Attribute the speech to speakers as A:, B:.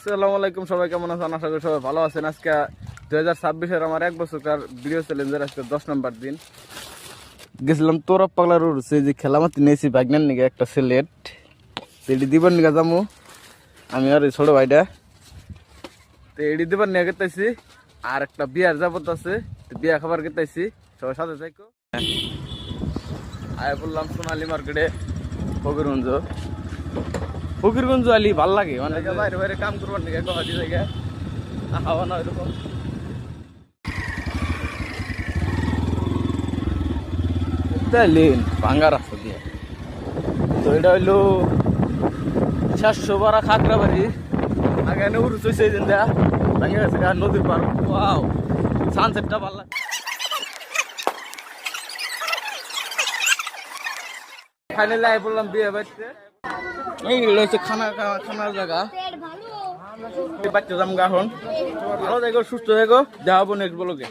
A: আসসালামু আলাইকুম, সবাই কেমন আছেন? আশা করি সবাই ভালো আছেন। আজকে 2026-এর আমার 1 বছরকার ভিডিও চ্যালেঞ্জের আজকে 10 নম্বর দিন। গেছিলাম তোরা পাগলার উড়ছে যে খেলা মাতি নিয়েছি বাগনার নিকে একটা সিলেট এডি দিবার নিকে যামু আমি আর এই ছোট ভাইটা। তো এডি দিবার নিয়ে গেতেছি আর একটা বিয়ার যাবত আছে, বিয়া খাবার গেতেছি, সবার সাথে থাকো। আয় বললাম সোনালী মার্কেটে ফকিরগঞ্জ আলি ভাল লাগে, মানে বাইরে বাইরে কাম করবার নিকে গহাটি জায়গা হাওয়া না এরকম। ভাঙ্গা রাস্তা দিয়ে তো এটা হইলো 712 খাগড়াবাড়ি। আগে এনে উড়ুস হয়েছে এই দিন দেয়া ভাঙ্গা গেছে নদীর পার। ওয়াও, সানসেটটা ভালো লাগে। ফাইনালি আই বললাম বিয়ে বাড়িতে, এইগুলো হচ্ছে খানার জায়গা। বাচ্চা জামগা এখন ভালো থাকো, সুস্থ থাকো, যা হবো নেক্সট ব্লগে।